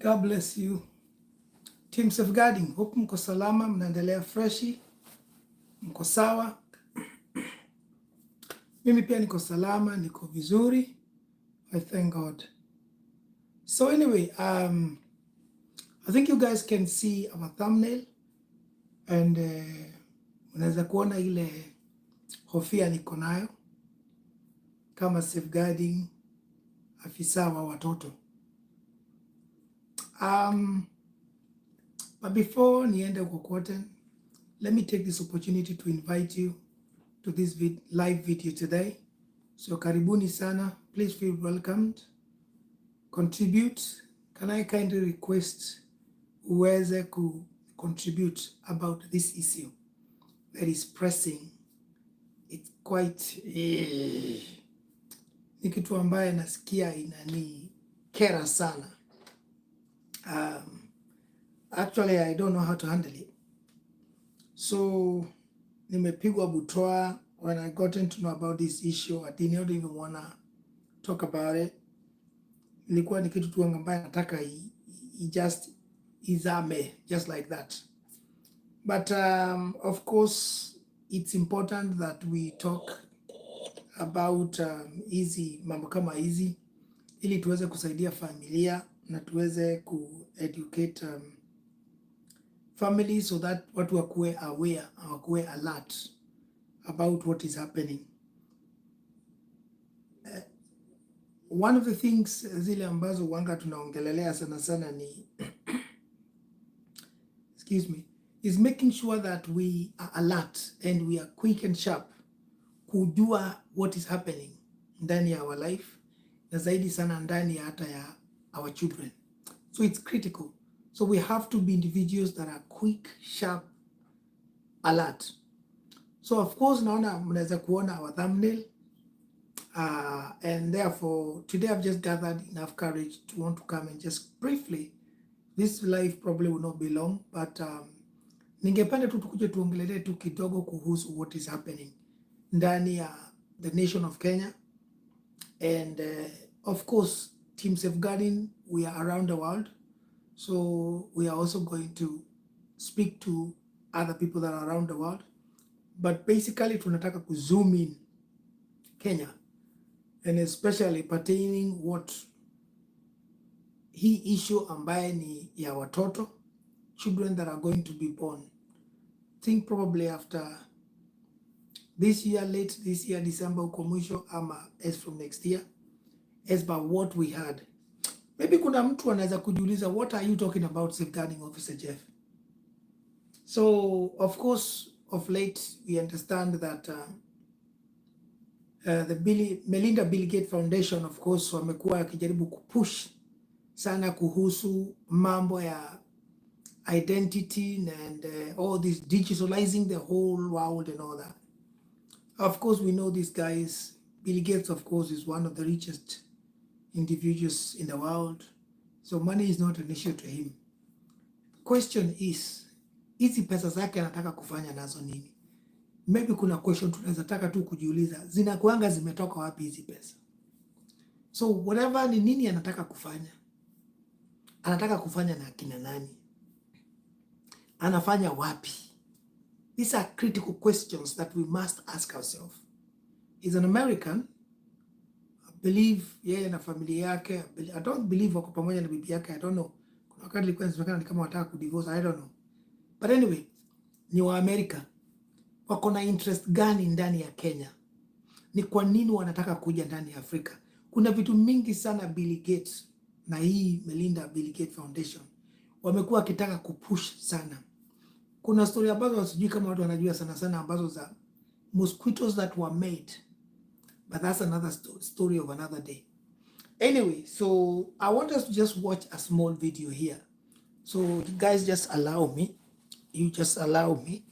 God bless you. Team Safeguarding, hope mko salama, mnaendelea freshi, mko sawa. Mimi pia niko salama, niko vizuri. I thank God. So anyway, I think you guys can see our thumbnail and unaweza kuona ile hofia niko nayo kama safeguarding afisa wa watoto. But before niende kokote, let me take this opportunity to invite you to this live video today. So karibuni sana, please feel welcomed. Contribute. Can I kindly request uweze ku contribute about this issue that is pressing? It's quite ni kitu ambaye nasikia inani kera sana. Actually, I don't know how to handle it. So, nimepigwa butwa. When I got to know about this issue, I didn't even want to talk about it. Ilikuwa ni kitu tu ambaye nataka just izame, just like that. But of course, it's important that we talk about mambo kama hizi ili tuweze kusaidia familia na tuweze ku-educate families so that watu wakuwe aware, wakuwe alert about what is happening. One of the things zile ambazo wanga tunaongelelea sana sana ni excuse me, is making sure that we are alert and we are quick and sharp kujua what is happening ndani ya our life na zaidi sana ndani ya hata ya our children. So it's critical. So we have to be individuals that are quick, sharp, alert. So of course, naona mnaweza kuona our thumbnail. And therefore, today I've just gathered enough courage to want to come and just briefly, this live probably will not be long, but ningependa tu tukuje tuongelele tu kidogo kuhusu what is happening ndani ya the nation of Kenya. And of course, Team Safeguarding, we are around the world. So we are also going to speak to other people that are around the world. But basically, tunataka ku zoom in Kenya, and especially pertaining what hii issue ambaye ni ya watoto, children that are going to be born. I think probably after this year, late this year, December uko mwisho ama as from next year, as by what we had. Maybe kuna mtu anaweza kujiuliza, what are you talking about, Safeguarding Officer Jeff? So, of course, of late, we understand that the Melinda Bill Gates Foundation, of course, wamekuwa akijaribu kupush sana kuhusu mambo ya identity and all this digitalizing the whole world and all that. Of course, we know these guys. Bill Gates, of course, is one of the richest individuals in the world. So money is not an issue to him. Question is, hizi pesa zake anataka kufanya nazo nini? Maybe kuna question tunaweza taka tu kujiuliza, zinakuanga zimetoka wapi hizi pesa? So whatever ni nini anataka kufanya? Anataka kufanya na akina nani? Anafanya wapi? These are critical questions that we must ask ourselves. He's an American. Believe yeye na familia yake. I don't believe wako pamoja na bibi yake. I don't know. Kuna wakati ilikuwa inasemekana ni kama wataka kudivorce. I don't know. But anyway, ni wa Amerika. Wako na interest gani ndani ya Kenya? Ni kwa nini wanataka kuja ndani ya Afrika? Kuna vitu mingi sana Bill Gates na hii Melinda Bill Gates Foundation wamekuwa wakitaka kupush sana. Kuna story ambazo wasijui kama watu wanajua sana sana ambazo za mosquitoes that were made. But that's another story of another day. Anyway, so I want us to just watch a small video here. So you guys just allow me. You just allow me.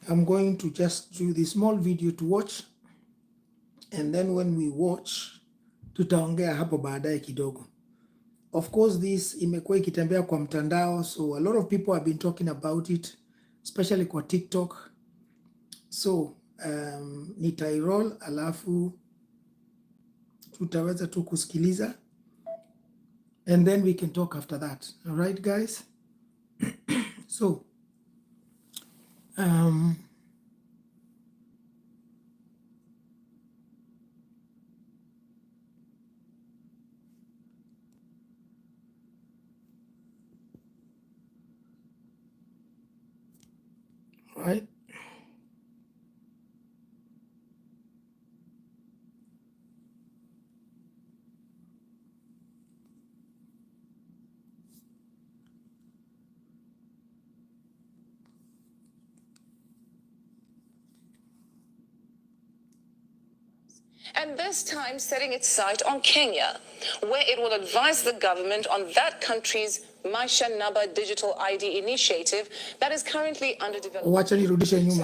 I'm going to just do this small video to watch. And then when we watch, tutaongea hapo baadaye kidogo. Of course, this imekuwa ikitembea kwa mtandao. So a lot of people have been talking about it, especially kwa TikTok. So, nitairoll alafu tutaweza tu kusikiliza and then we can talk after that. All right, guys? So, right? And this time setting its sight on Kenya, where it will advise the government on that country's Maisha Namba digital ID initiative that is currently under development. So,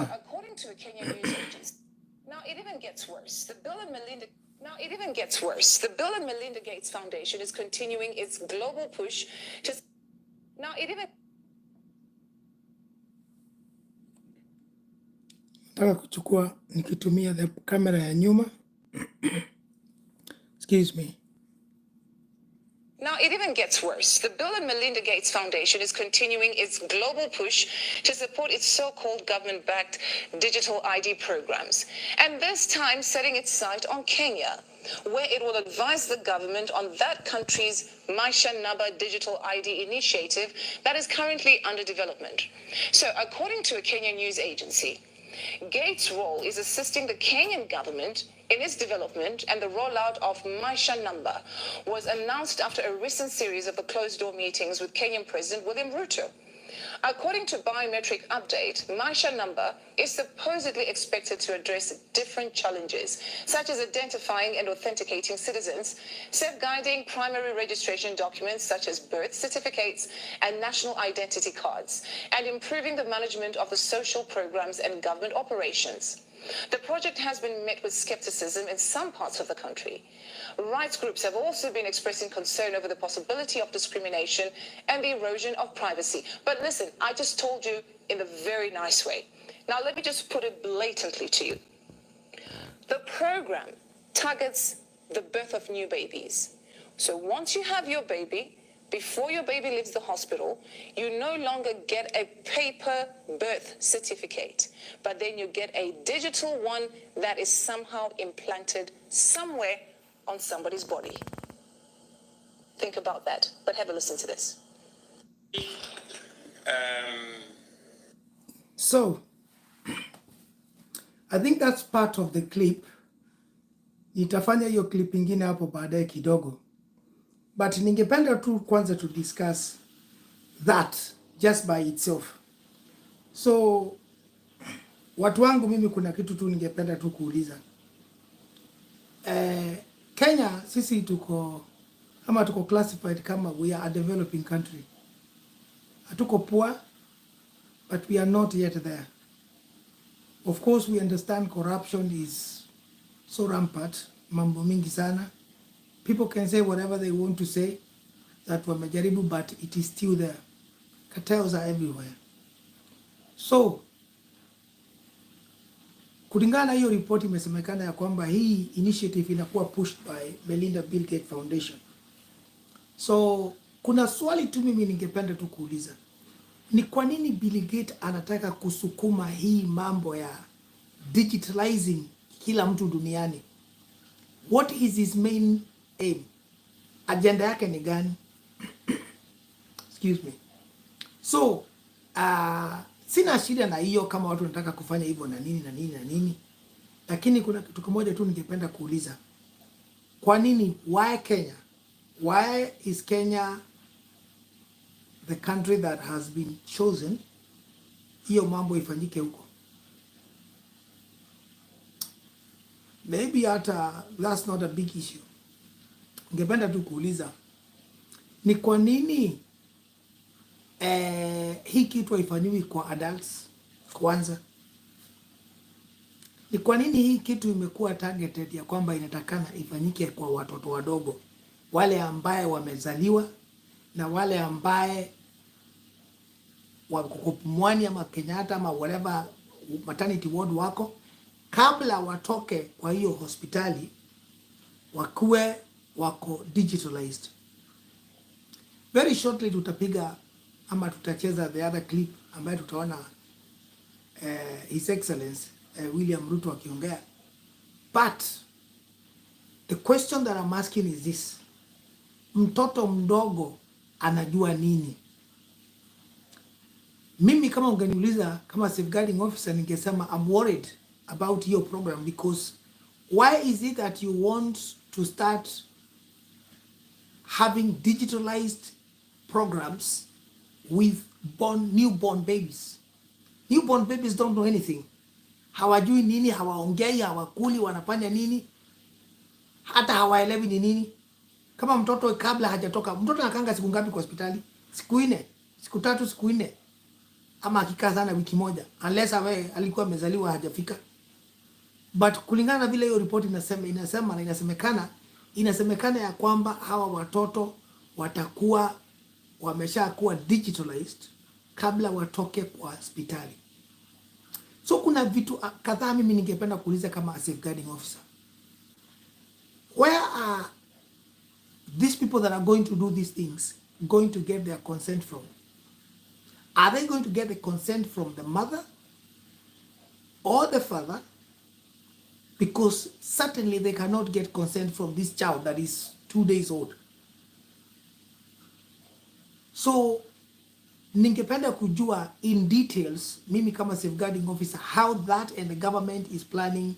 according to a Kenyan news agency, now it even gets worse. The Bill and Melinda Gates Foundation is continuing its global push to Nataka kuchukua nikitumia the kamera ya nyuma. Excuse me. Now, it even gets worse. The Bill and Melinda Gates Foundation is continuing its global push to support its so-called government-backed digital ID programs. And this time setting its sight on Kenya, where it will advise the government on that country's Maisha Namba digital ID initiative that is currently under development. So, according to a Kenyan news agency, Gates' role is assisting the Kenyan government in its development, and the rollout of Maisha Namba was announced after a recent series of the closed-door meetings with Kenyan President William Ruto. According to Biometric Update, Maisha Namba is supposedly expected to address different challenges, such as identifying and authenticating citizens, safeguarding primary registration documents such as birth certificates and national identity cards, and improving the management of the social programs and government operations. The project has been met with skepticism in some parts of the country. Rights groups have also been expressing concern over the possibility of discrimination and the erosion of privacy. But listen, I just told you in a very nice way. Now, let me just put it blatantly to you. The program targets the birth of new babies. So once you have your baby, before your baby leaves the hospital, you no longer get a paper birth certificate, but then you get a digital one that is somehow implanted somewhere on somebody's body. Think about that, but have a listen to this. So, I think that's part of the clip. Nitafanya hiyo clip ingine hapo baadaye kidogo. But ningependa tu kwanza to discuss that just by itself. So, watu wangu mimi kuna kitu tu ningependa tu kuuliza. Kenya sisi tuko classified kama we are a developing country. Hatuko poor, but we are not yet there. Of course, we understand corruption is so rampant, mambo mingi sana. People can say whatever they want to say, that wamejaribu, but it is still there. Cartels are everywhere. So, kulingana hiyo report imesemekana ya kwamba hii initiative inakuwa pushed by Melinda Bill Gates Foundation. So, kuna swali tu mimi ningependa tu kuuliza. Ni kwa nini Bill Gates anataka kusukuma hii mambo ya digitalizing kila mtu duniani? What is his main aim? Agenda yake ni gani? Excuse me. So, sina shida na hiyo kama watu wanataka kufanya hivyo na nini na nini na nini. Lakini kuna kitu kimoja tu ningependa kuuliza. Kwa nini? Why Kenya? Why is Kenya the country that has been chosen hiyo mambo ifanyike huko? Maybe hata that's not a big issue. Ningependa tu kuuliza ni kwa nini hii kitu haifanywi kwa adults kwanza? Ni kwa nini hii kitu imekuwa targeted ya kwamba inatakana ifanyike kwa watoto wadogo, wale ambaye wamezaliwa na wale ambaye wako Pumwani ama Kenyatta ama whatever maternity ward wako, kabla watoke kwa hiyo hospitali wakuwe wako digitalized. Very shortly tutapiga ama tutacheza the other clip ambayo tutaona His Excellency William Ruto akiongea. But the question that I'm asking is this. Mtoto mdogo anajua nini? Mimi kama ungeniuliza kama safeguarding officer ningesema I'm worried about your program, because why is it that you want to start having digitalized programs with newborn babies? Newborn babies don't know anything. Hawajui nini, hawaongei, hawakuli, wanafanya nini, hata hawaelewi ni nini. Kama mtoto kabla hajatoka, mtoto anakanga siku ngapi kwa hospitali? Siku 4, siku 3, siku 4. Ama akikaa sana wiki moja, unless awe alikuwa amezaliwa hajafika. But kulingana na vile hiyo report inasemekana ya kwamba hawa watoto watakuwa wameshakuwa digitalized kabla watoke kwa hospitali. So kuna vitu kadhaa mimi ningependa kuuliza kama a safeguarding officer. Where are these people that are going to do these things going to get their consent from? Are they going to get the consent from the mother or the father? Because certainly they cannot get consent from this child that is 2 days old. So ningependa kujua in details, mimi kama safeguarding officer, how that and the government is planning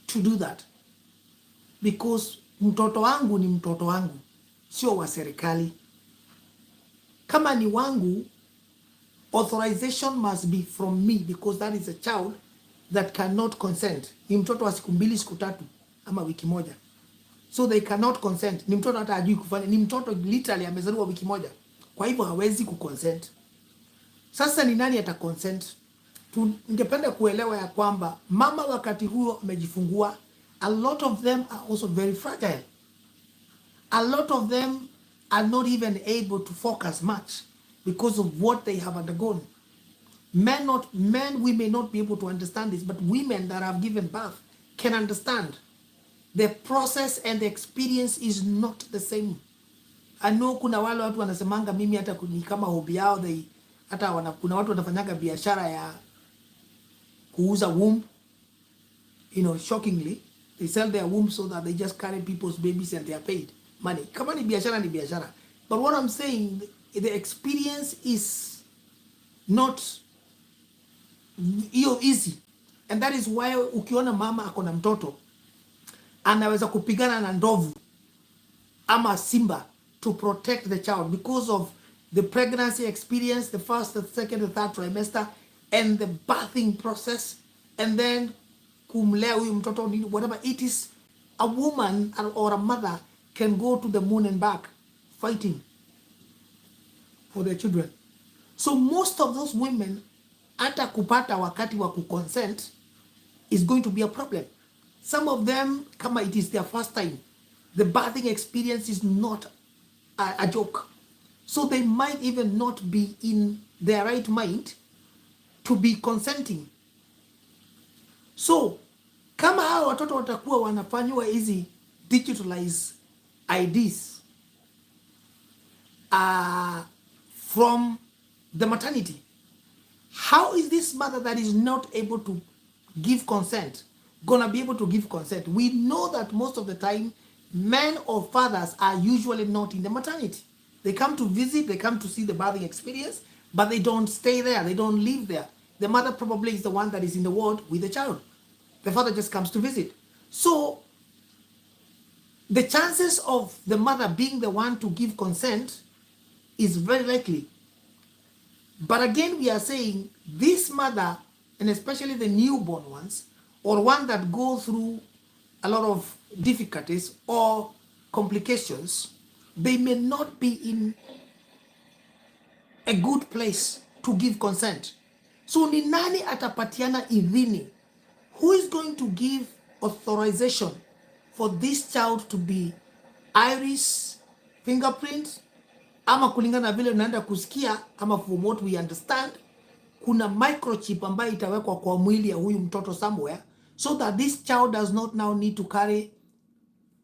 to do that. Because mtoto wangu ni mtoto wangu, sio wa serikali. Kama ni wangu, authorization must be from me, because that is a child that cannot consent. Ni mtoto wa siku 2, siku 3 ama wiki moja. So they cannot consent. Ni mtoto hata hajui kufanya. Ni mtoto literally amezaliwa wiki moja. Kwa hivyo hawezi kuconsent. Sasa ni nani ata consent? Ningependa kuelewa ya kwamba mama wakati huo amejifungua, a lot of them are also very fragile. A lot of them are not even able to focus much because of what they have undergone. Men, we may not be able to understand this, but women that have given birth can understand. The process and the experience is not the same. I know kuna wale watu wanasemanga mimi hata ni kama hobby yao, kuna watu wanafanyanga biashara ya kuuza womb. You know, shockingly, they sell their womb so that they just carry people's babies and they are paid money. Kama ni biashara ni biashara. But what I'm saying, the experience is not easy. And that is why ukiona mama akona mtoto anaweza kupigana na ndovu ama simba to protect the child because of the pregnancy experience, the first, the second, the third trimester, and the birthing process, and then kumlea huyu mtoto, whatever it is. A woman or a mother can go to the moon and back fighting for their children. So most of those women, hata kupata wakati wa consent is going to be a problem. Some of them, kama it is their first time, the birthing experience is not a joke. So they might even not be in their right mind to be consenting. So kama hao watoto watakuwa wanafanywa hizi digitalized IDs from the maternity, how is this mother that is not able to give consent gonna be able to give consent? We know that most of the time men or fathers are usually not in the maternity. They come to visit, they come to see the birthing experience, but they don't stay there, they don't live there. The mother probably is the one that is in the ward with the child. The father just comes to visit. So the chances of the mother being the one to give consent is very likely. But again, we are saying this mother, and especially the newborn ones, or one that go through a lot of difficulties or complications, they may not be in a good place to give consent. So ni nani atapatiana idhini? Who is going to give authorization for this child to be iris, fingerprint, ama kulingana vile unaenda kusikia, ama from what we understand, kuna microchip ambayo itawekwa kwa mwili ya huyu mtoto somewhere, so that this child does not now need to carry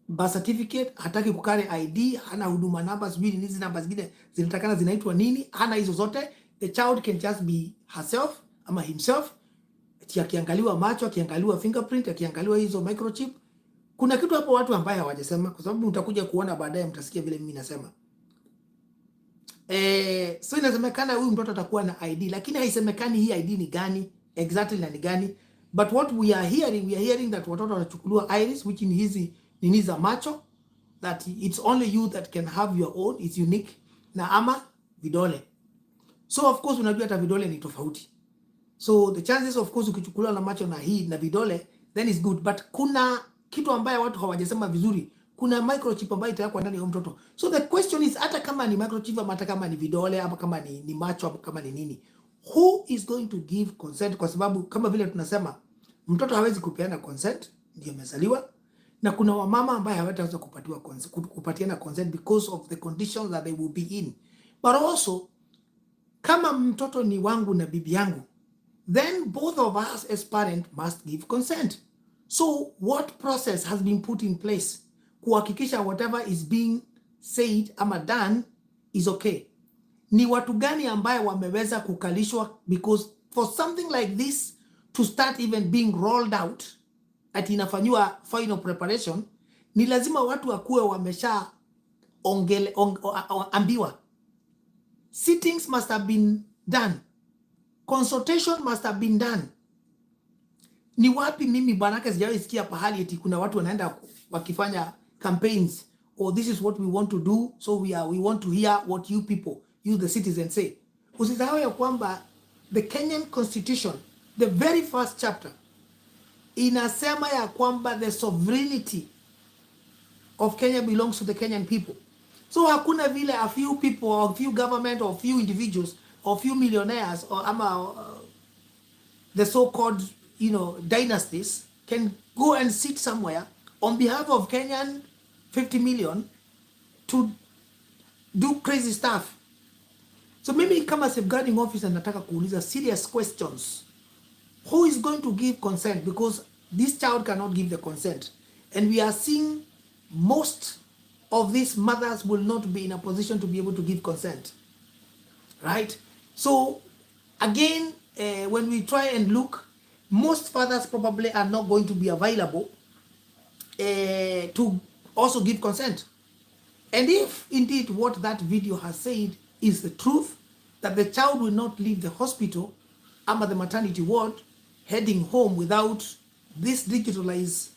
birth certificate, hataki kukare ID, hana huduma namba, sijui ni hizi namba zingine zinatakana zinaitwa nini, hana hizo zote. The child can just be herself ama himself. Akiangaliwa macho, akiangaliwa fingerprint, akiangaliwa hizo microchip. Kuna kitu hapo watu ambaye hawajasema, kwa sababu mtakuja kuona baadaye, mtasikia vile mimi nasema. So inasemekana huyu mtoto atakuwa na ID, lakini haisemekani hii ID ni gani exactly na ni gani. But what we are hearing that watoto wanachukuliwa iris, which ni hizi nini za macho, that it's only you that can have your own, it's unique, na ama vidole. So of course unajua hata vidole ni tofauti. So the chances of course ukichukuliwa na macho na hii na vidole then is good, but kuna kitu ambaye watu hawajasema vizuri. Kuna microchip ambayo itawekwa ndani ya mtoto. So the question is, hata kama ni microchip ama hata kama ni vidole ama kama ni macho ama kama ni nini, who is going to give consent? Kwa sababu kama vile tunasema mtoto hawezi kupeana consent, ndio amezaliwa, na kuna wamama ambaye hawataweza kupatiana consent because of the conditions that they will be in. But also kama mtoto ni wangu na bibi yangu, then both of us as parents must give consent. So what process has been put in place kuhakikisha whatever is being said ama done is okay? Ni watu gani ambaye wameweza kukalishwa? Because for something like this to start even being rolled out, ati inafanywa final preparation, ni lazima watu wakuwe wamesha ambiwa. Sittings must have been done. Consultation must have been done. Ni wapi mimi banake sijawahi sikia pahali eti kuna watu wanaenda wakifanya campaigns, or this is what we want to do, so we want to hear what you people, you the citizens say. Usisahau ya kwamba the Kenyan constitution, the very first chapter, inasema ya kwamba the sovereignty of Kenya belongs to the Kenyan people. So hakuna vile a few people or a few government or a few individuals or a few millionaires or the so-called, dynasties can go and sit somewhere on behalf of Kenyan 50 million to do crazy stuff. So mimi kama safeguarding officer nataka kuuliza serious questions. Who is going to give consent? Because this child cannot give the consent. And we are seeing most of these mothers will not be in a position to be able to give consent. Right? So again, when we try and look, most fathers probably are not going to be available to also give consent. And if indeed what that video has said is the truth, that the child will not leave the hospital or the maternity ward heading home without this digitalized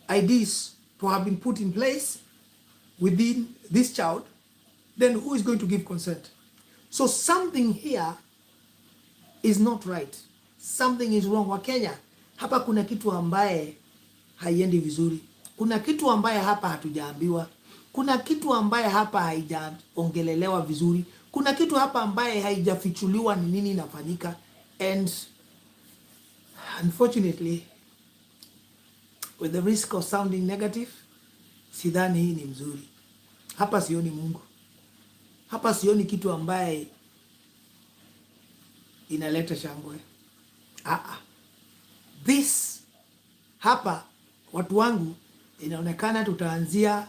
IDs to have been put in place within this child, then who is going to give consent? So something here is not right. Something is wrong. Wakenya, hapa kuna kitu ambaye haiendi vizuri. Kuna kitu ambaye hapa hatujaambiwa. Kuna kitu ambaye hapa haijaongelelewa vizuri. Kuna kitu hapa ambaye haijafichuliwa ni nini inafanyika. And unfortunately, with the risk of sounding negative, sidhani hii ni mzuri. Hapa sioni Mungu. Hapa sioni kitu ambaye inaleta shangwe. This hapa watu wangu inaonekana tutaanzia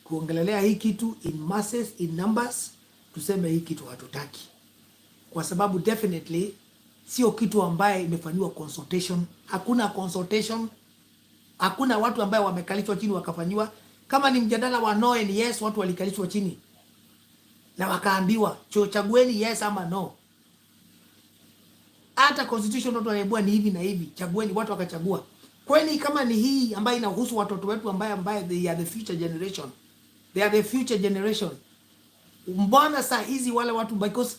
kuongelelea hii kitu in masses, in numbers, tuseme hii kitu hatutaki. Kwa sababu definitely sio kitu ambaye imefanywa consultation. Hakuna consultation. Hakuna watu ambaye wamekalishwa chini wakafanywa. Kama ni mjadala wa no and yes, watu walikalishwa chini na wakaambiwa chagueni yes ama no. Hata constitution watu wanaibua ni hivi na hivi, chagueni, watu wakachagua. Kwani kama ni hii ambayo inahusu watoto wetu ambaye they are the future generation. They are the future generation. Mbona saa hizi wale watu, because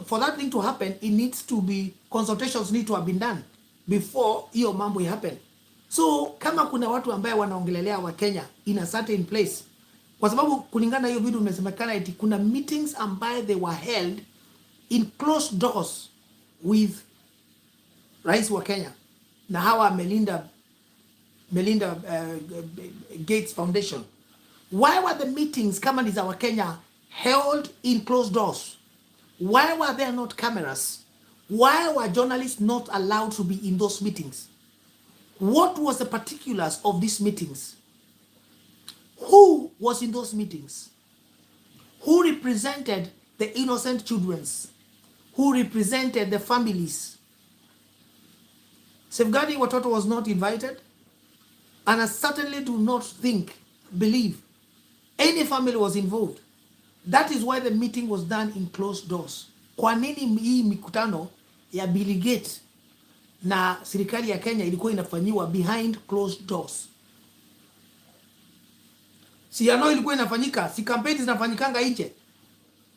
for that thing to happen it needs to be, consultations need to have been done before hiyo mambo happen. So kama kuna watu ambaye wanaongelelea wa Kenya in a certain place, kwa sababu kulingana hiyo video umesemekana eti kuna meetings ambaye they were held in closed doors with Rais wa Kenya na hawa Melinda Gates Foundation. Why were the meetings kama ni za wa Kenya held in closed doors? Why were there not cameras? Why were journalists not allowed to be in those meetings? What was the particulars of these meetings? Who was in those meetings? Who represented the innocent children? Who represented the families? Safeguarding WATOTO was not invited, and I certainly do not believe any family was involved. That is why the meeting was done in closed doors. Kwa nini hii mikutano ya Bill Gates na serikali ya Kenya ilikuwa inafanyiwa behind closed doors? Si ilikuwa inafanyika, si campaigns zinafanyikanga nje,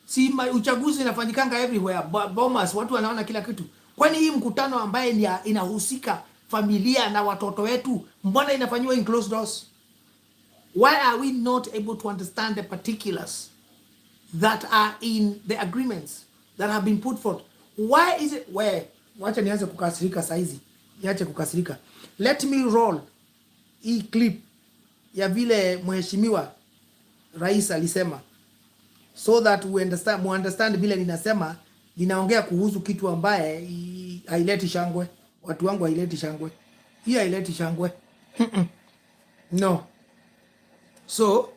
si uchaguzi inafanyikanga everywhere, bombers, watu wanaona kila kitu. Kwani hii mkutano ambaye ni inahusika familia na watoto wetu, mbona inafanywa in closed doors? Why are we not able to understand the particulars that are in the agreements that have been put forth? Why is it wacha nianze kukasirika saizi. Niache kukasirika. Let me roll hii clip ya vile mheshimiwa rais alisema, so that we understand vile ninasema ninaongea kuhusu kitu ambaye haileti shangwe. Watu wangu haileti shangwe. Hii haileti shangwe. No. So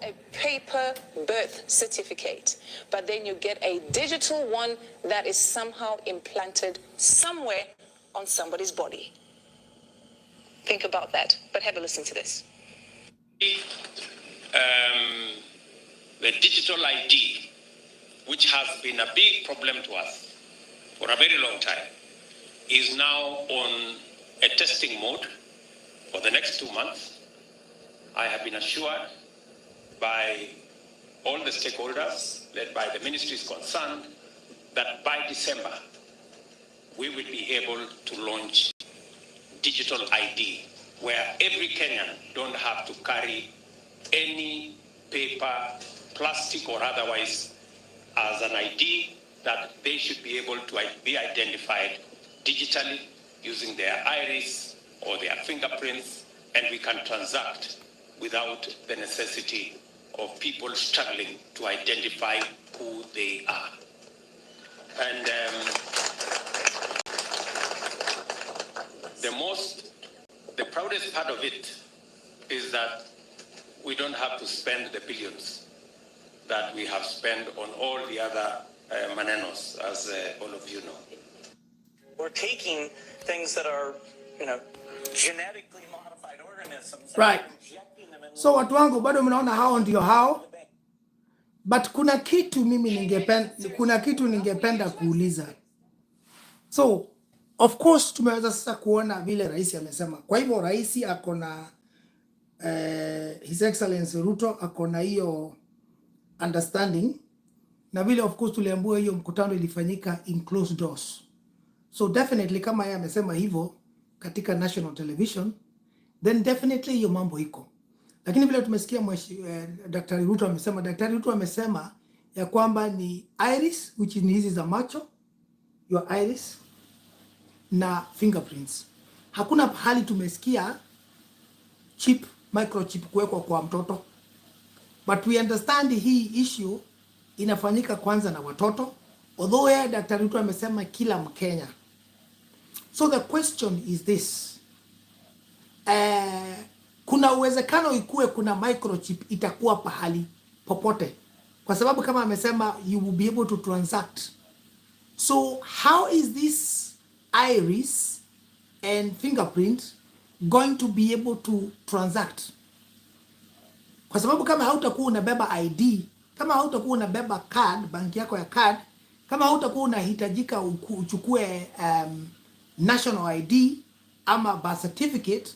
a paper birth certificate, but then you get a digital one that is somehow implanted somewhere on somebody's body. Think about that, but have a listen to this. The digital ID, which has been a big problem to us for a very long time, is now on a testing mode for the next 2 months. I have been assured by all the stakeholders, led by the ministries concerned, that by December, we will be able to launch digital ID, where every Kenyan don't have to carry any paper, plastic or otherwise, as an ID, that they should be able to be identified digitally using their iris or their fingerprints, and we can transact without the necessity of people struggling to identify who they are. And the proudest part of it is that we don't have to spend the billions that we have spent on all the other manenos, as all of you know. We're taking things that are, genetically modified organisms. Right. So watu wangu bado mnaona hao ndio hao. But kuna kitu ningependa kuuliza. So of course tumeweza sasa kuona vile rais amesema. Kwa hivyo rais akona His Excellency Ruto akona hiyo understanding, na vile of course tuliambiwa hiyo mkutano ilifanyika in closed doors. So definitely kama yeye amesema hivyo katika national television, then definitely hiyo mambo iko. Lakini vile tumesikia Daktari Ruto amesema ya kwamba ni iris, which ni hizi za macho, your iris na fingerprints. Hakuna pahali tumesikia microchip kuwekwa kwa mtoto. But we understand hii issue inafanyika kwanza na watoto, although Daktari Ruto amesema kila Mkenya. So the question is this. Kuna uwezekano ikuwe kuna microchip itakuwa pahali popote, kwa sababu kama amesema you will be able to transact. So how is this iris and fingerprint going to be able to transact? Kwa sababu kama hautakuwa unabeba ID, kama hautakuwa unabeba card, banki yako ya card, kama hautakuwa unahitajika uchukue national ID ama birth certificate,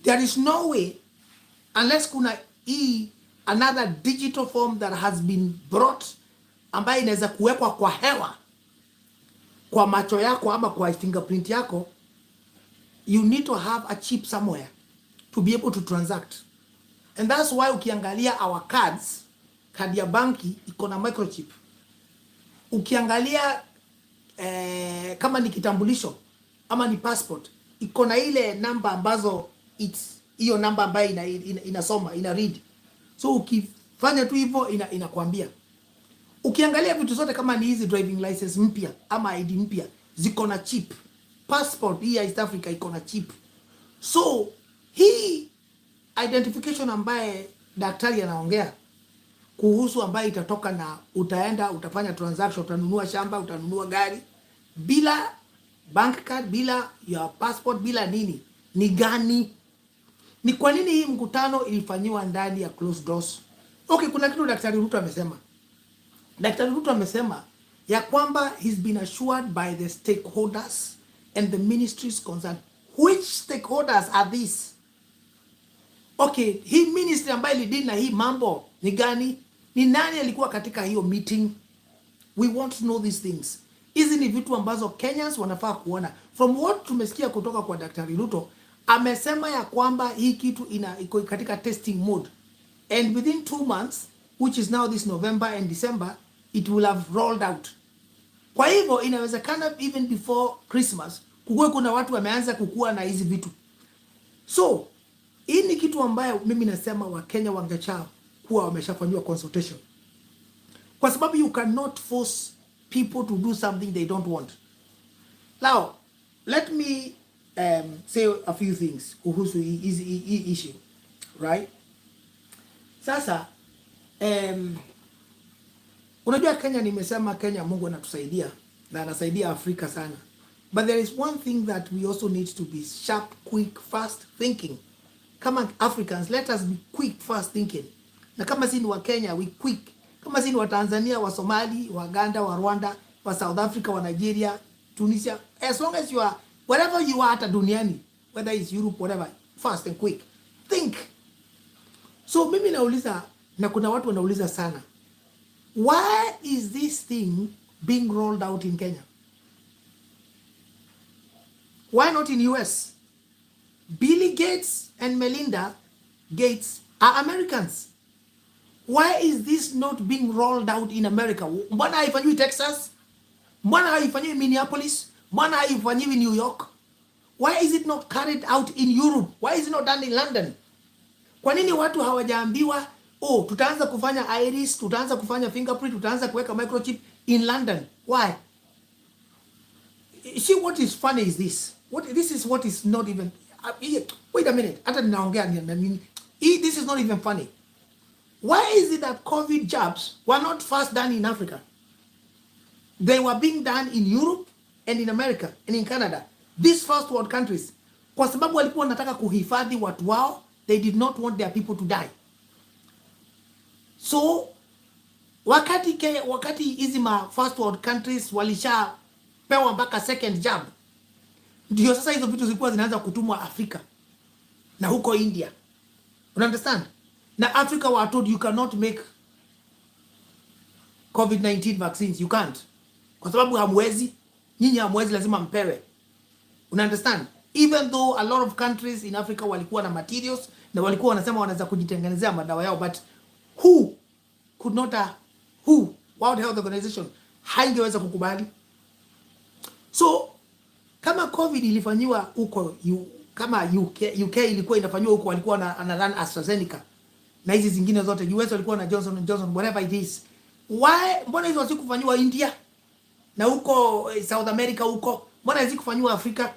there is no way, unless kuna another digital form that has been brought, ambayo inaweza kuwekwa kwa hewa, kwa macho yako ama kwa fingerprint yako. You need to have a chip somewhere to be able to transact. And that's why ukiangalia our cards, kadi ya banki iko na microchip. Ukiangalia kama ni kitambulisho ama ni passport, iko na ile namba ambazo hiyo namba ambayo inasoma, ina read. So ukifanya tu hivyo inakuambia. Ukiangalia vitu zote kama ni hizi driving license mpya ama ID mpya, ziko na chip. passport hii ya East Africa iko na chip. So hii identification ambaye daktari anaongea kuhusu ambaye itatoka na utaenda utafanya transaction, utanunua shamba, utanunua gari bila bank card, bila your passport, bila nini, ni gani? Ni kwa nini hii mkutano ilifanywa ndani ya closed doors? Okay, kuna kitu Daktari Ruto amesema. Daktari Ruto amesema ya kwamba he's been assured by the stakeholders and the ministries concerned. Which stakeholders are these? Okay, hii ministry ambayo ilidili na hii mambo ni gani? Ni nani alikuwa katika hiyo meeting? We want to know these things. Hizi ni vitu ambazo Kenyans wanafaa kuona. From what tumesikia kutoka kwa Daktari Ruto, amesema ya kwamba hii kitu iko katika testing mode. And within 2 months, which is now this November and December, it will have rolled out. Kwa hivyo inawezekana even before Christmas, kukuwe kuna watu wameanza kukua na hizi vitu. So, hii ni kitu ambayo mimi nasema Wakenya wangechaa kuwa wameshafanywa consultation. Kwa sababu you cannot force people to do something they don't want. Now, let me say a few things kuhusu hii issue, right? Sasa, unajua Kenya, nimesema Kenya Mungu anatusaidia na anasaidia Afrika sana. But there is one thing that we also need to be sharp, quick, fast thinking. Kama Africans, let us be quick, fast thinking. Na kama si ni wa Kenya, we quick. Kama si ni wa Tanzania, wa Somali, wa Uganda, wa Rwanda, wa South Africa, wa Nigeria, Tunisia, as long as you are, wherever you are hata duniani, whether it's Europe, whatever, fast and quick. Think. So mimi nauliza, na kuna watu wanauliza sana, why is this thing being rolled out in Kenya? Why not in US? Bill Gates and Melinda Gates are Americans. Why is this not being rolled out in America? Mbona haifanyiwi Texas? Mbona haifanyiwi Minneapolis? Mbona haifanyiwi New York? Why is it not carried out in Europe? Why is it not done in London? Kwa nini watu hawajaambiwa, oh, tutaanza kufanya iris, tutaanza kufanya fingerprint, tutaanza kuweka microchip in London? Why? See, what is funny is this. This is what is not even... wait a minute. Hata ninaongea nini? This is not even funny. Why is it that COVID jabs were not first done in Africa? They were being done in Europe and in America and in Canada. These first world countries. Kwa sababu walikuwa wanataka kuhifadhi watu wao. They did not want their people to die. So, wakati hizi ma first world countries walisha pewa mpaka second jab, ndio sasa hizo vitu zilikuwa zinaanza kutumwa Afrika na huko India. You understand? Na Africa were told you cannot make COVID-19 vaccines. You can't. Kwa sababu hamwezi, nyinyi hamwezi, lazima mpewe. You understand? Even though a lot of countries in Africa walikuwa na materials na walikuwa wanasema wanaweza kujitengenezea madawa yao, but who could not who World Health Organization haingeweza kukubali. So kama COVID ilifanyiwa huko kama UK ilikuwa inafanywa huko, walikuwa na run AstraZeneca na hizi zingine zote, US walikuwa na Johnson & Johnson, whatever it is. Why mbona hizo hasikufanywa India na huko South America huko? Mbona hazikufanywa Afrika?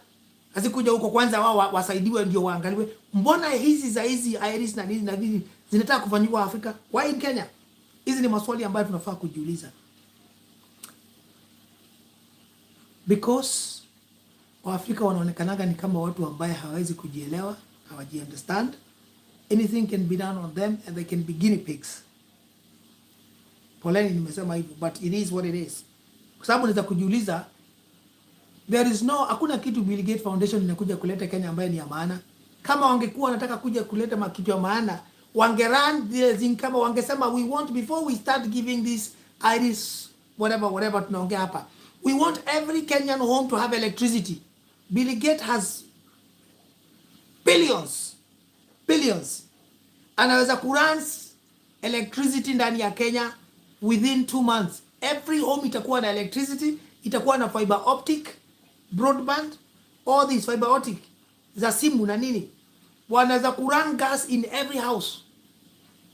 Hazikuja huko kwanza wao wasaidiwe ndio waangaliwe? Mbona hizi za hizi iris na nini zinataka kufanywa Afrika? Why in Kenya? Hizi ni maswali ambayo tunafaa kujiuliza. Because Waafrika wanaonekanaga ni kama watu ambaye hawawezi kujielewa, hawaji understand. Anything can be done on them and they can be guinea pigs. Poleni nimesema hivyo, but it is what it is. Kwa sababu naweza kujiuliza, there is hakuna kitu Bill Gates Foundation inakuja kuleta Kenya ambaye ni ya maana. Kama wangekuwa wanataka kuja kuleta kitu ya maana, wangerun the kama wangesema we want, before we start giving this iris whatever tunaongea hapa, we want every Kenyan home to have electricity. Bill Gates has billions. Anaweza kurun electricity ndani ya Kenya within 2 months. Every home itakuwa na electricity, itakuwa na fiber optic, broadband, all these fiber optic za simu na nini. Wanaweza kurun gas in every house.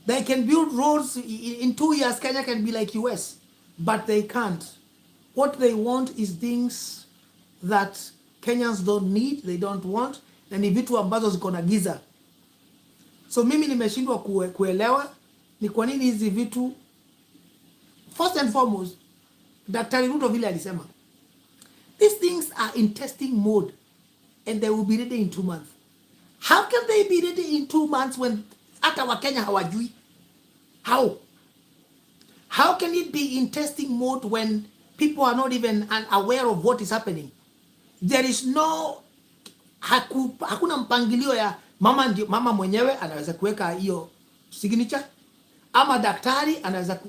They can build roads in 2 years. Kenya can be like US, but they can't. What they want is things that Kenyans don't need, they don't want, na ni vitu ambazo ziko na giza. So mimi nimeshindwa kuelewa ni kwa nini hizi vitu. First and foremost, Daktari Ruto vile alisema, these things are in testing mode and they will be ready in 2 months. How can they be ready in 2 months when hata Wakenya hawajui? How can it be in testing mode when people are not even aware of what is happening? There is no hakuna mpangilio ya mama mwenyewe anaweza kuweka hiyo signature ama daktari anaweza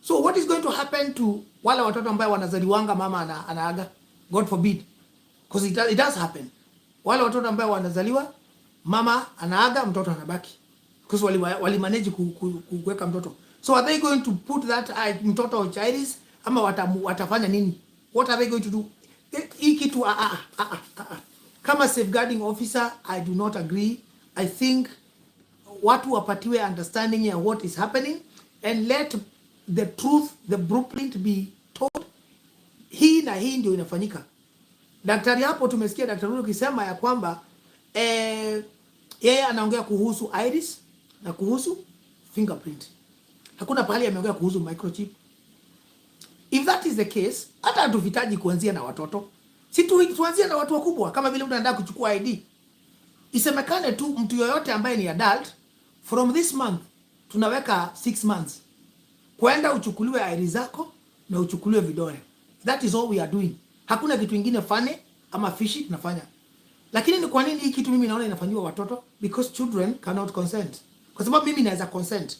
So what is going to happen to wale watoto ambao wanazaliwanga mama anaaga? God forbid. Because it does happen. Wale watoto ambao wanazaliwa mama anaaga, mtoto anabaki. Because wali manage kuweka mtoto. So are they going to put that mtoto child ama watafanya nini? What are they going to do? Hii kitu kama safeguarding officer, I do not agree. I think watu wapatiwe understanding ya what is happening and let the truth, the blueprint be told. Hii na hii ndio inafanyika. Daktari hapo tumesikia daktari huyo kisema ya kwamba yeye anaongea kuhusu iris na kuhusu fingerprint. Hakuna pahali ameongea kuhusu microchip. If that is the case, hata hatuvitaji kuanzia na watoto. Si tuanzie na watu wakubwa kama vile unaenda kuchukua ID. Isemekane tu mtu yoyote ambaye ni adult from this month tunaweka 6 months. Kwenda uchukuliwe ID zako na uchukuliwe vidole. That is all we are doing. Hakuna kitu kingine fane ama fishy tunafanya. Lakini ni kwa nini hii kitu mimi naona inafanywa watoto? Because children cannot consent. Kwa sababu mimi naweza consent.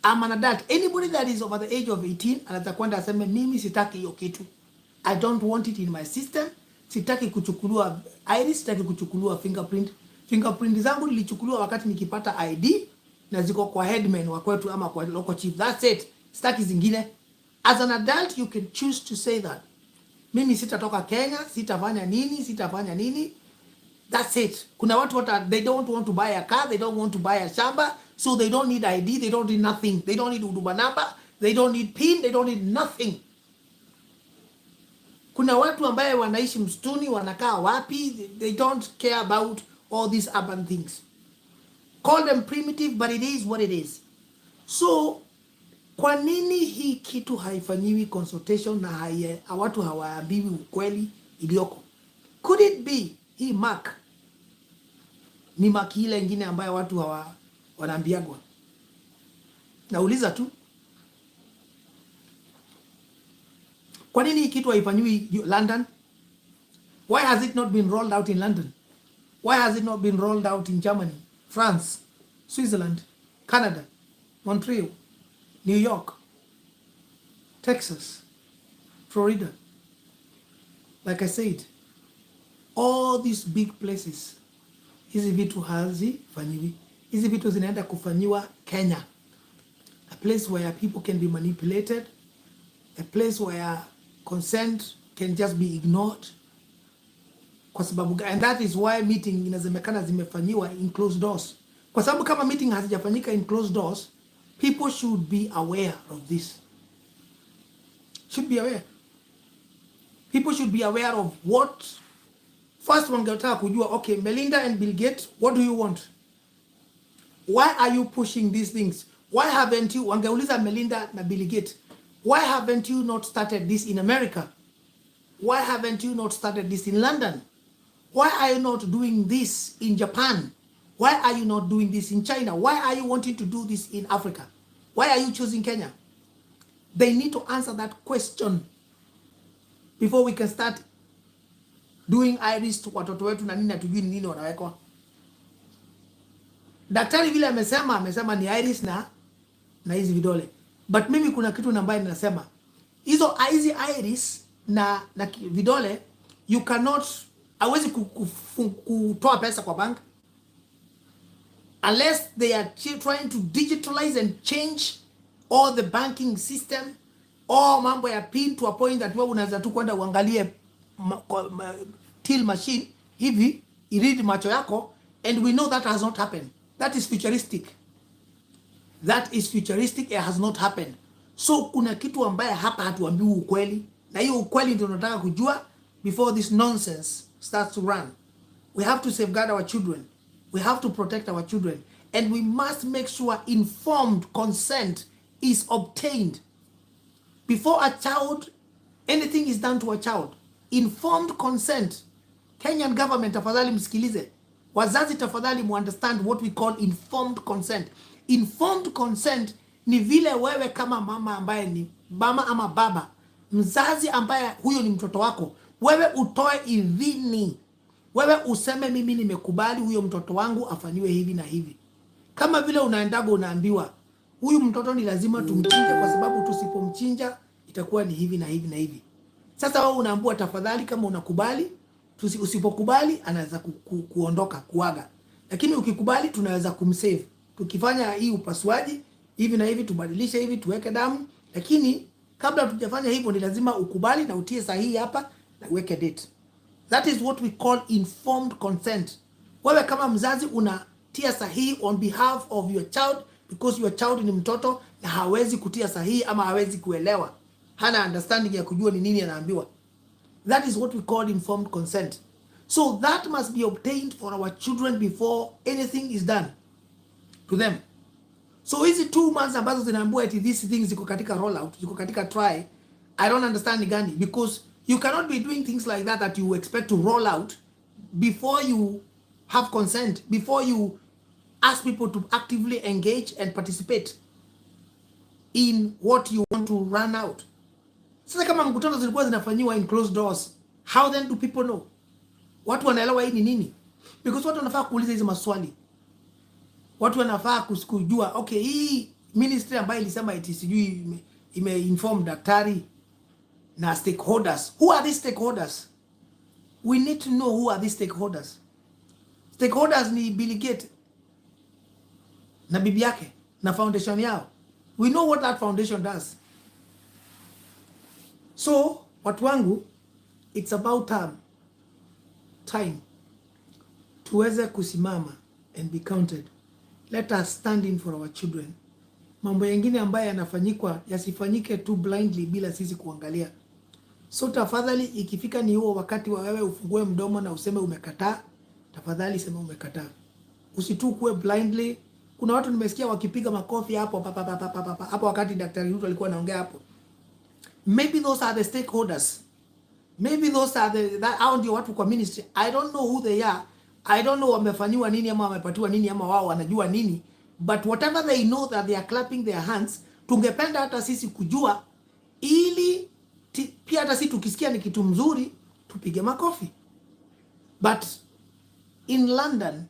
I'm an adult. Anybody that is over the age of 18 anaweza kwenda aseme mimi sitaki hiyo kitu. I don't want it in my system. Sitaki kuchukuliwa iris, sitaki kuchukuliwa fingerprint. Fingerprint zangu nilichukuliwa wakati nikipata ID na ziko kwa headman wa kwetu ama kwa local chief. That's it. Sitaki zingine. As an adult you can choose to say that. Mimi sitatoka Kenya, sitafanya nini. That's it. Kuna watu they don't want to buy a car, they don't want to buy a shamba, so they don't need ID, they don't need nothing. They don't need huduma number, they don't need PIN, they don't need nothing. Kuna watu ambaye wanaishi msituni, wanakaa wapi, they don't care about all these urban things. Call them primitive, but it is what it is. So, kwa nini hii kitu haifanyiwi consultation na watu hawaambiwi ukweli iliyoko? Could it be hii mark ni mark ile nyingine ambayo watu wanaambiagwa? Nauliza tu. Kwa nini hii kitu haifanyiwi London? Why has it not been rolled out in London? Why has it not been rolled out in Germany, France, Switzerland, Canada, Montreal, New York, Texas, Florida? Like I said, all these big places, hizi vitu hazifanyiwi. Hizi vitu zinaenda kufanyiwa Kenya. A place where people can be manipulated, a place where consent can just be ignored. Kwa sababu, and that is why meeting inazemekana zimefanyiwa in closed doors. Kwa sababu kama meeting hazijafanyika in closed doors, people should be aware of this. Should be aware. People should be aware of what. First wangetaka kujua, okay, Melinda and Bill Gates, what do you want? Why are you pushing these things? Why haven't you, wangeuliza Melinda na Bill Gates, why haven't you not started this in America? Why haven't you not started this in London? Why are you not doing this in Japan? Why are you not doing this in China? Why are you wanting to do this in Africa? Why are you choosing Kenya? They need to answer that question before we can start doing iris to watoto wetu na nini hatujui nini wanawekwa. Daktari vile amesema ni iris na hizi vidole. But mimi kuna kitu ambaye ninasema hizo iris na vidole you cannot, hawezi kutoa pesa kwa bank unless they are trying to digitalize and change all the banking system, all mambo ya PIN to a point that wewe unaweza tu kwenda uangalie till machine hivi iread macho yako, and we know that has not happened. That is futuristic. That is futuristic. It has not happened. So kuna kitu ambaye hapa hatuambiwi ukweli, na hiyo ukweli ndio tunataka kujua before this nonsense starts to run. We have to safeguard our children. We have to protect our children. And we must make sure informed consent is obtained. Before a child, anything is done to a child. Informed consent. Kenyan government, tafadhali msikilize. Wazazi tafadhali understand what we call informed consent. Informed consent ni vile wewe kama mama ambaye ni mama ama baba, mzazi ambaye huyo ni mtoto wako, wewe utoe idhini. Wewe useme mimi nimekubali huyo mtoto wangu afanywe hivi na hivi. Kama vile unaendaga unaambiwa huyu mtoto ni lazima tumchinje kwa sababu tusipomchinja itakuwa ni hivi na hivi na hivi. Sasa wewe unaambiwa tafadhali kama unakubali, usipokubali anaweza kuondoka kuaga. Lakini ukikubali tunaweza kumsave. Tukifanya hii upasuaji hivi na hivi, tubadilishe hivi, tuweke damu, lakini kabla tujafanya hivyo ni lazima ukubali na utie sahihi hapa na uweke date. That is what we call informed consent. Wewe kama mzazi unatia sahihi on behalf of your child because your child ni mtoto na hawezi kutia sahihi ama hawezi kuelewa. Hana understanding ya kujua ni nini anaambiwa. That is what we call informed consent. So that must be obtained for our children before anything is done to them. So hizi 2 months ambazo zinaambiwa eti these things ziko katika rollout, ziko katika try, I don't understand ni gani, because you cannot be doing things like that you expect to roll out before you have consent, before you ask people to actively engage and participate in what you want to run out. Sasa kama mkutano zilikuwa zinafanywa in closed doors, how then do people know? Watu wanaelewa hii ni nini? Because watu wanafaa kuuliza hizo maswali. Watu wanafaa kujua, okay, hii ministry ambayo ilisema eti sijui ime-inform daktari na stakeholders. Who are these stakeholders? We need to know who are these stakeholders. Stakeholders ni Bill Gates na bibi yake na foundation yao. We know what that foundation does. So, watu wangu, it's about time tuweze kusimama and be counted. Let us stand in for our children. Mambo yengine ambayo yanafanyikwa yasifanyike tu blindly bila sisi kuangalia. So tafadhali ikifika ni huo wakati wa wewe ufungue mdomo na useme umekataa, tafadhali sema umekataa. Usitukue blindly. Kuna watu nimesikia wakipiga makofi hapo hapo wakati Daktari Ruto alikuwa anaongea hapo. Maybe those are the stakeholders. Maybe those are hao ndio watu kwa ministry. I don't know who they are. I don't know wamefanywa nini ama wamepatiwa nini ama wao wanajua nini. But whatever they know that they are clapping their hands, tungependa hata sisi kujua ili pia hata sisi tukisikia ni kitu mzuri tupige makofi. But in London,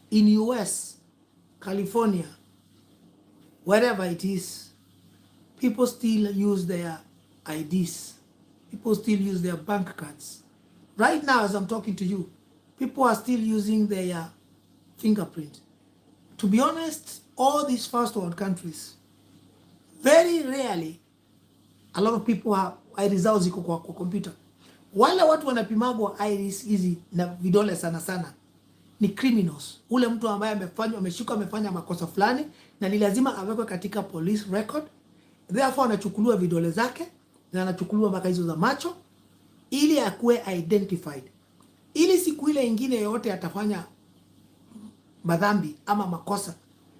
in US, California, wherever it is, people still use their IDs. People still use their bank cards. Right now, as I'm talking to you, people are still using their fingerprint. To be honest, all these first world countries, very rarely, a lot of people have iris zao ziko kwa computer. Wale watu wanapimagwa iris hizi na vidole sana sana ni criminals. Ule mtu ambaye amefanya makosa fulani na ni lazima awekwe katika police record. Therefore anachukuliwa vidole zake na anachukuliwa mpaka hizo za macho ili akuwe identified. Ili siku ile ingine yote atafanya madhambi ama makosa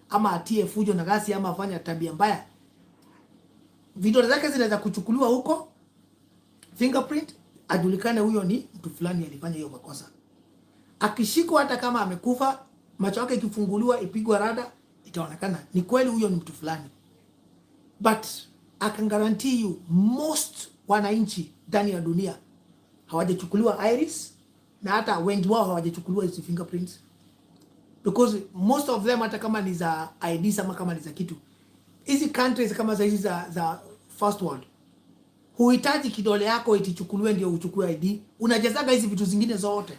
ama atie fujo na gasi ama afanya tabia mbaya, vidole zake zinaweza kuchukuliwa huko, fingerprint, ajulikane huyo ni mtu fulani alifanya hiyo makosa. Akishikwa hata kama amekufa, macho yake ikifunguliwa, ipigwa rada, itaonekana ni kweli huyo ni mtu fulani. But I can guarantee you most wananchi ndani ya dunia hawajachukuliwa iris na hata wengi wao hawajachukuliwa hizo fingerprints. Because most of them hata kama ni za IDs ama kama ni za kitu, hizi countries kama za hizi za first world, huhitaji kidole yako itichukuliwe ndio uchukue ID. Unajazaga hizi vitu zingine zote.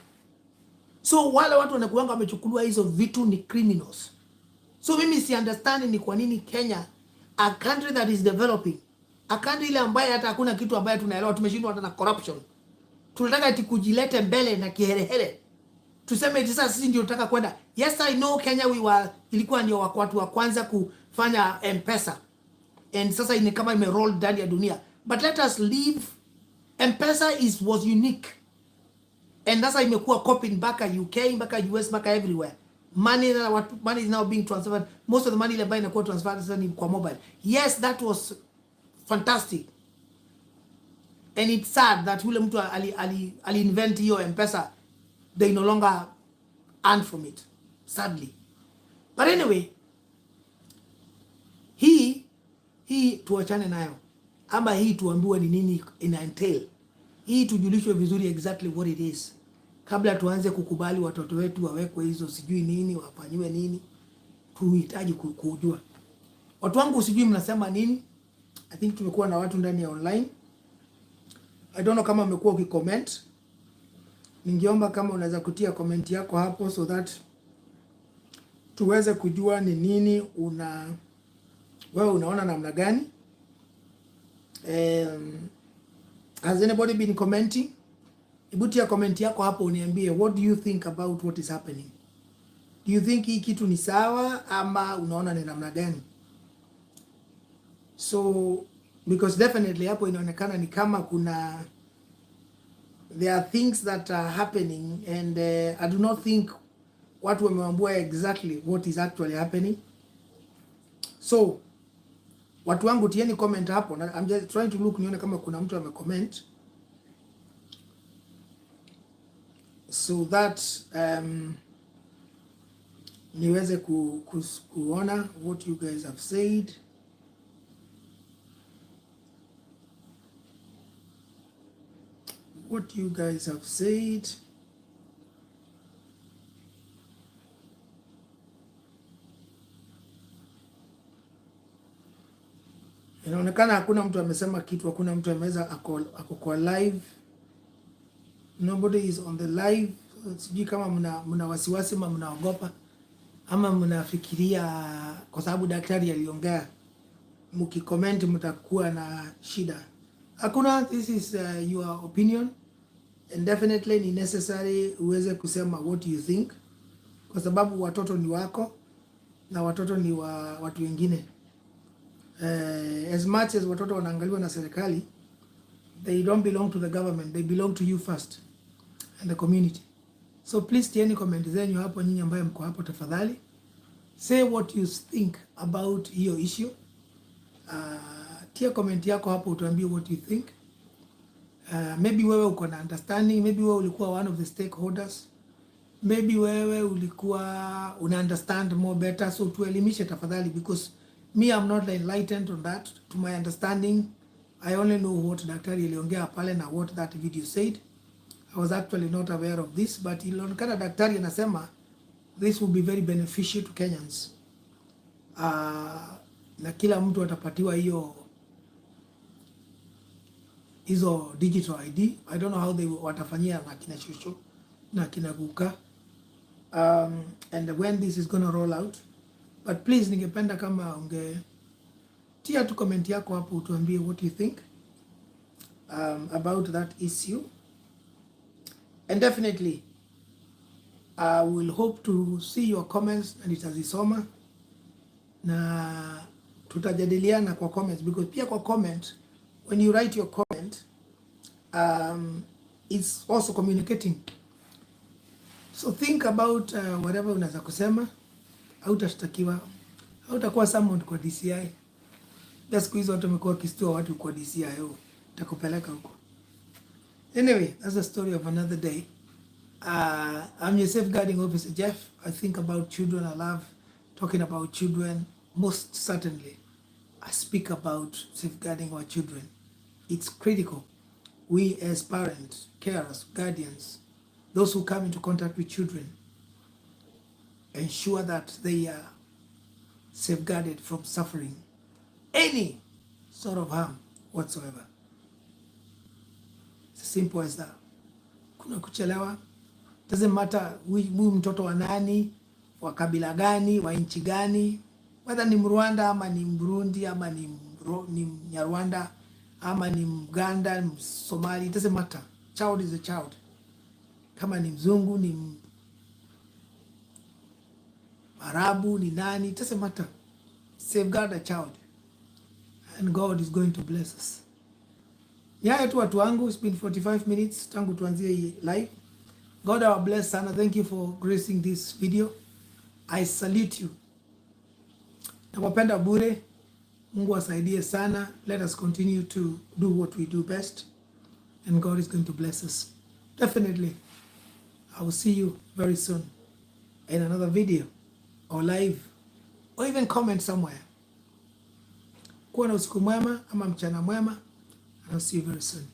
So wale watu wanakuanga wamechukuliwa hizo vitu ni criminals. So mimi si understand ni kwa nini Kenya, a country that is developing, a country ile ambaye hata hakuna kitu ambaye tunaelewa, tumeshindwa hata na corruption. Tunataka eti kujilete mbele na kiherehere. Tuseme eti sasa sisi ndio tunataka kwenda. Yes, I know Kenya ilikuwa ndio watu wa kwanza kufanya M-Pesa. And sasa ni kama imeroll ndani ya dunia. But let us leave. M-Pesa was unique. And sasa imekuwa copied mpaka UK, mpaka US, mpaka everywhere. Money is now being transferred. Most of the money ambayo inakuwa transferred sasa ni kwa mobile. Yes, that was fantastic. And it's sad that ule mtu ali invent hiyo M-Pesa, they no longer earn from it, sadly. But anyway, hii tuachane nayo, ama hii tuambiwe ni nini ina entail. Hii tujulishwe vizuri exactly what it is, kabla tuanze kukubali watoto wetu wawekwe hizo sijui nini, wafanyiwe nini. Tuhitaji kujua. Watu wangu, sijui mnasema nini. I think tumekuwa na watu ndani ya online. I don't know kama umekuwa ukicomment. Ningeomba kama unaweza kutia comment yako hapo so that tuweze kujua ni nini wewe unaona namna gani. Has anybody been commenting? Ibutia comment yako hapo uniambie, what do you think about what is happening? Do you think hii kitu ni sawa ama unaona ni namna gani? So because definitely hapo inaonekana ni kama there are things that are happening and I do not think watu wameambua exactly what is actually happening. So watu wangu, tieni comment hapo. I'm just trying to look nione kama kuna mtu amecomment so that niweze kuona what you guys have said. What you guys have said. Inaonekana hakuna mtu amesema kitu, hakuna mtu ameweza ako kwa live. Nobody is on the live. Sijui kama mna wasiwasi ama mnaogopa ama mnafikiria kwa sababu daktari aliongea mkicomment mtakuwa na shida. Hakuna, this is your opinion and definitely ni necessary uweze kusema what you think, kwa sababu watoto ni wako na watoto ni wa watu wengine. As much as watoto wanaangaliwa na serikali, they don't belong to the government, they belong to you first and the community. So please tieni comment zenyu hapo, nyinyi ambaye mko hapo, tafadhali say what you think about hiyo issue. Tia comment yako hapo utuambie what you think. Maybe wewe uko na understanding, maybe wewe ulikuwa one of the stakeholders, maybe wewe ulikuwa una understand more better, so tuelimishe tafadhali, because me I'm not enlightened on that. To my understanding, I only know what daktari aliongea pale na what that video said. I was actually not aware of this, but ilionekana daktari anasema this will be very beneficial to Kenyans. Na kila mtu atapatiwa hizo digital ID. I don't know how they watafanyia na kina Shusho na kina Guka, and when this is going to roll out. But please, ningependa kama tia tu comment yako hapo utuambie what you think about that issue. And definitely I will hope to see your comments and itazisoma na tutajadiliana kwa comments, because pia kwa comment, when you write your comment, it's also communicating. So think about whatever unaweza kusema. Hautashtakiwa, hautakuwa summoned kwa DCI. Siku hizo watu wamekuwa kistua watu kwa DCI, takupeleka huko. Anyway, that's the story of another day. I'm your safeguarding officer, Jeff. I think about children. I love talking about children. Most certainly, I speak about safeguarding our children. It's critical. We as parents, carers, guardians, those who come into contact with children, ensure that they are safeguarded from suffering any sort of harm whatsoever. It's as simple as that. Kuna kuchelewa. Doesn't matter huyu mtoto wa nani, wa kabila gani, wa nchi gani, whether ni Mrwanda ama ni Mburundi ama ni Nyarwanda ama ni Mganda, Somali, it doesn't matter. Child is a child. Kama ni mzungu, ni Arabu, ni nani, it doesn't matter. Safeguard a child and God is going to bless us. Yeah, tu watu wangu, it's been 45 minutes tangu tuanzie live. God our bless sana. Thank you for gracing this video. I salute you. Nawapenda bure. Mungu asaidie sana. Let us continue to do what we do best. And God is going to bless us. Definitely. I will see you very soon in another video or live or even comment somewhere. Kuwa na usiku mwema ama mchana mwema. I'll see you very soon.